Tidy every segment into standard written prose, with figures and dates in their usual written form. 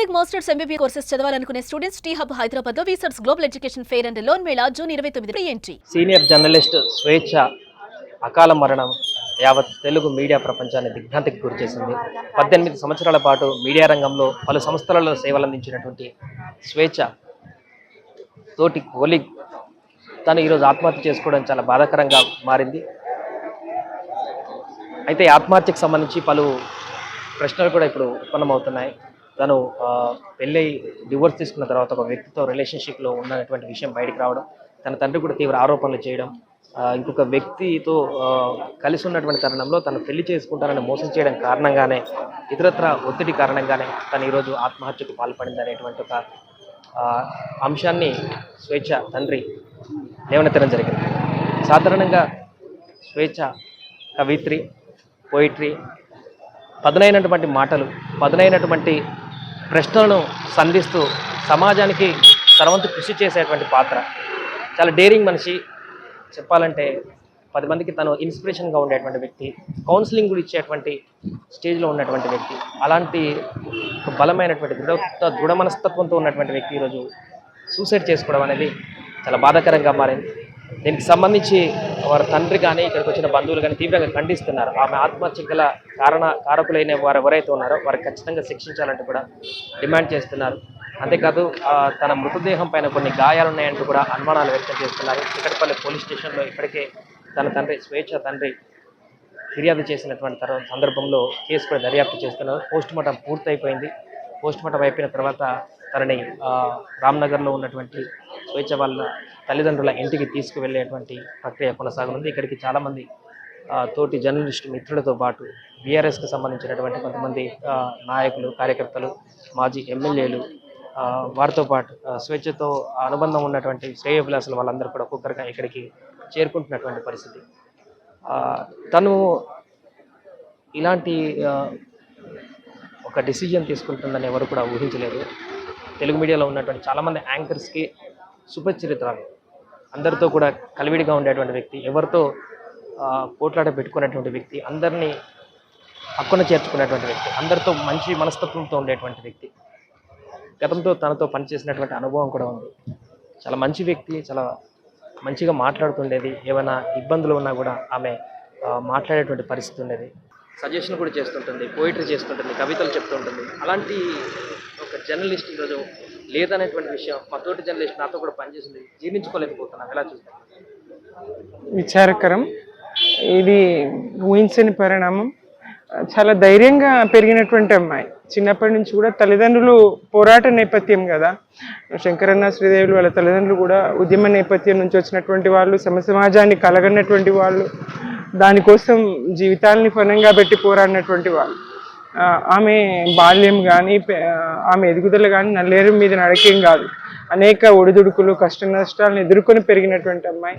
BTech masters MBB courses చదవాలనుకునే students T hub Hyderabad లో వీసర్స్ global education fair and loan mela June 29 entry. Senior journalist Swechha అకాల మరణం యావత్ తెలుగు మీడియా ప్రపంచాన్ని దిగ్భ్రాంతికి గురిచేసింది. 18 సంవత్సరాల పాటు మీడియా రంగంలో పలు సంస్థలలో సేవలందించినటువంటి స్వేచ్ఛ తోటి కోలీగ్ తను ఈరోజు ఆత్మహత్య చేసుకోవడం చాలా బాధాకరంగా మారింది. అయితే ఆత్మహత్యకు సంబంధించి పలు ప్రశ్నలు కూడా ఇప్పుడు ఉత్పన్నమవుతున్నాయి. తను పెళ్ళై డివోర్స్ తీసుకున్న తర్వాత ఒక వ్యక్తితో రిలేషన్షిప్లో ఉన్నటువంటి విషయం బయటకు రావడం, తన తండ్రి కూడా తీవ్ర ఆరోపణలు చేయడం, ఇంకొక వ్యక్తితో కలిసి ఉన్నటువంటి తరుణంలో తను పెళ్లి చేసుకుంటానని మోసం చేయడం కారణంగానే, ఇతరత్ర ఒత్తిడి కారణంగానే తను ఈరోజు ఆత్మహత్యకు పాల్పడింది అనేటువంటి ఒక అంశాన్ని స్వేచ్ఛ తండ్రి లేవనెత్తడం జరిగింది. సాధారణంగా స్వేచ్ఛ కవిత్రి, పోయిట్రీ, పదునైనటువంటి మాటలు, పదునైనటువంటి ప్రశ్నలను సంధిస్తూ సమాజానికి తనవంతు కృషి చేసేటువంటి పాత్ర. చాలా డేరింగ్ మనిషి, చెప్పాలంటే 10 మందికి తను ఇన్స్పిరేషన్గా ఉండేటువంటి వ్యక్తి, కౌన్సిలింగ్ కూడా ఇచ్చేటువంటి స్టేజ్లో ఉన్నటువంటి వ్యక్తి. అలాంటి బలమైనటువంటి దృఢ మనస్తత్వంతో ఉన్నటువంటి వ్యక్తి ఈరోజు సూసైడ్ చేసుకోవడం అనేది చాలా బాధాకరంగా మారింది. దీనికి సంబంధించి వారి తండ్రి కానీ ఇక్కడికి వచ్చిన బంధువులు కానీ తీవ్రంగా ఖండిస్తున్నారు. ఆమె ఆత్మహత్యకు గల కారకులైన వారు ఎవరైతే ఉన్నారో వారికి ఖచ్చితంగా శిక్షించాలంటూ కూడా డిమాండ్ చేస్తున్నారు. అంతేకాదు తన మృతదేహం పైన కొన్ని గాయాలు ఉన్నాయంటూ కూడా అనుమానాలు వ్యక్తం చేస్తున్నారు. చిక్కడపల్లి పోలీస్ స్టేషన్లో ఇప్పటికే తన తండ్రి స్వేచ్ఛ తండ్రి ఫిర్యాదు చేసినటువంటి సందర్భంలో కేసు కూడా దర్యాప్తు చేస్తున్నారు. పోస్టుమార్టం పూర్తయిపోయింది. పోస్టుమార్టం అయిపోయిన తర్వాత తనని రామ్నగర్లో ఉన్నటువంటి స్వేచ్ఛ వాళ్ళ తల్లిదండ్రుల ఇంటికి తీసుకువెళ్ళేటువంటి ప్రక్రియ కొనసాగుతుంది. ఇక్కడికి చాలామంది తోటి జర్నలిస్టు మిత్రులతో పాటు బీఆర్ఎస్కి సంబంధించినటువంటి కొంతమంది నాయకులు, కార్యకర్తలు, మాజీ ఎమ్మెల్యేలు, వారితో పాటు స్వేచ్ఛతో అనుబంధం ఉన్నటువంటి శ్రేయోభిలాసులు వాళ్ళందరూ కూడా ఒక్కొక్కరిగా ఇక్కడికి చేరుకుంటున్నటువంటి పరిస్థితి. తను ఇలాంటి ఒక డిసిజన్ తీసుకుంటుందని ఎవరు కూడా ఊహించలేదు. తెలుగు మీడియాలో ఉన్నటువంటి చాలామంది యాంకర్స్కి సుపరిచితురాలు, అందరితో కూడా కలివిడిగా ఉండేటువంటి వ్యక్తి, ఎవరితో పోట్లాట పెట్టుకునేటువంటి వ్యక్తి, అందరినీ హక్కున చేర్చుకునేటువంటి వ్యక్తి, అందరితో మంచి మనస్తత్వంతో ఉండేటువంటి వ్యక్తి. గతంతో తనతో పనిచేసినటువంటి అనుభవం కూడా ఉంది. చాలా మంచి వ్యక్తి, చాలా మంచిగా మాట్లాడుతుండేది. ఏమైనా ఇబ్బందులు ఉన్నా కూడా ఆమె మాట్లాడేటువంటి పరిస్థితి ఉండేది. సజెషన్ కూడా చేస్తుంటుంది, పోయిటరీ చేస్తుంటుంది, కవితలు చెప్తుంటుంది. అలాంటి ఒక జర్నలిస్ట్ ఈరోజు లేదనేటువంటి విషయం మా తోటి జర్నలిస్ట్ నాతో కూడా పనిచేసింది, జీర్ణించుకోలేకపోతున్నాను. ఎలా చూస్తాను? విచారకరం. ఇది ఊహించని పరిణామం. చాలా ధైర్యంగా పెరిగినటువంటి అమ్మాయి. చిన్నప్పటి నుంచి కూడా తల్లిదండ్రులు పోరాట నేపథ్యం కదా, శంకరన్న శ్రీదేవులు వాళ్ళ తల్లిదండ్రులు కూడా ఉద్యమ నేపథ్యం నుంచి వచ్చినటువంటి వాళ్ళు, సమాజాన్ని కలగన్నటువంటి వాళ్ళు, దానికోసం జీవితాలని ఫలంగా పెట్టి పోరాడినటువంటి వాళ్ళు. ఆమె బాల్యం కానీ ఆమె ఎదుగుదల కానీ నల్లేరు మీద నడకేం కాదు. అనేక ఒడిదుడుకులు, కష్ట నష్టాలను ఎదుర్కొని పెరిగినటువంటి అమ్మాయి.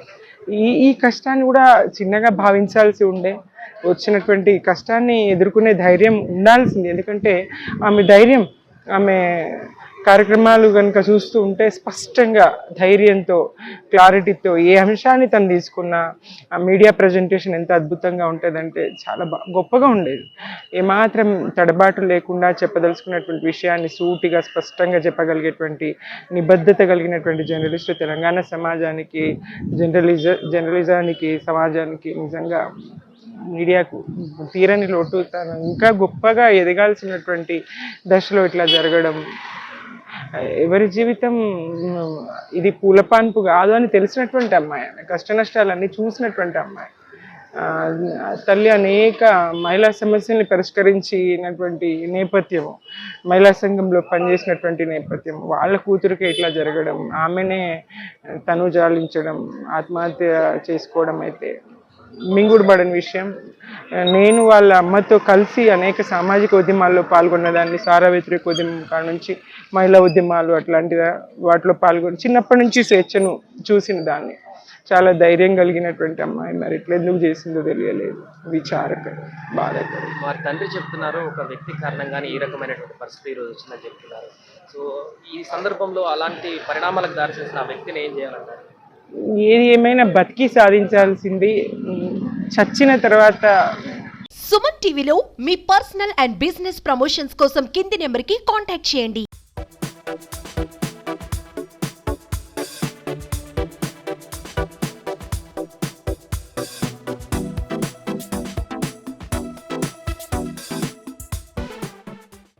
ఈ కష్టాన్ని కూడా చిన్నగా భావించాల్సి ఉండే, వచ్చినటువంటి కష్టాన్ని ఎదుర్కొనే ధైర్యం ఉండాల్సింది. ఎందుకంటే ఆమె ధైర్యం, ఆమె కార్యక్రమాలు కనుక చూస్తూ ఉంటే స్పష్టంగా ధైర్యంతో, క్లారిటీతో ఏ అంశాన్ని తను తీసుకున్నా ఆ మీడియా ప్రజెంటేషన్ ఎంత అద్భుతంగా ఉంటుందంటే చాలా గొప్పగా ఉండేది. ఏమాత్రం తడబాటు లేకుండా చెప్పదలుచుకున్నటువంటి విషయాన్ని సూటిగా స్పష్టంగా చెప్పగలిగేటువంటి నిబద్ధత కలిగినటువంటి జర్నలిస్టు తెలంగాణ సమాజానికి, జర్నలిజానికి, సమాజానికి నిజంగా మీడియాకు తీరని లోటు. తను ఇంకా గొప్పగా ఎదగాల్సినటువంటి దశలో ఇట్లా జరగడం, ఎవరి జీవితం ఇది పూలపాన్పు కాదు అని తెలిసినటువంటి అమ్మాయి, కష్ట నష్టాలన్నీ చూసినటువంటి అమ్మాయి. తల్లి అనేక మహిళా సమస్యల్ని పరిష్కరించినటువంటి నేపథ్యము, మహిళా సంఘంలో పనిచేసినటువంటి నేపథ్యం, వాళ్ళ కూతురికి ఇట్లా జరగడం, ఆమెనే తను జాలించడం, ఆత్మహత్య చేసుకోవడం అయితే మింగుడుబడని విషయం. నేను వాళ్ళ అమ్మతో కలిసి అనేక సామాజిక ఉద్యమాల్లో పాల్గొన్నదాన్ని, సారా వ్యతిరేక ఉద్యమం కాడ నుంచి మహిళా ఉద్యమాలు అట్లాంటి వాటిలో పాల్గొని చిన్నప్పటి నుంచి స్వేచ్ఛను చూసిన దాన్ని. చాలా ధైర్యం కలిగినటువంటి అమ్మాయి. మరి ఇట్లా ఎందుకు చేసిందో తెలియలేదు. విచారకరం, బాధాకరం. వారి తండ్రి చెప్తున్నారు ఒక వ్యక్తి కారణంగానే ఈ రకమైనటువంటి పరిస్థితి ఈరోజు వచ్చిందని చెప్తున్నారు. సో ఈ సందర్భంలో అలాంటి పరిణామాలకు దారితీసిన ఆ వ్యక్తిని ఏం చేయాలంటారు? ఏది ఏమైనా బతికి సాధించాల్సింది. చచ్చిన తర్వాత సుమన్ టీవీలో మీ పర్సనల్ అండ్ బిజినెస్ ప్రమోషన్స్ కోసం కింది నెంబర్కి కాంటాక్ట్ చేయండి.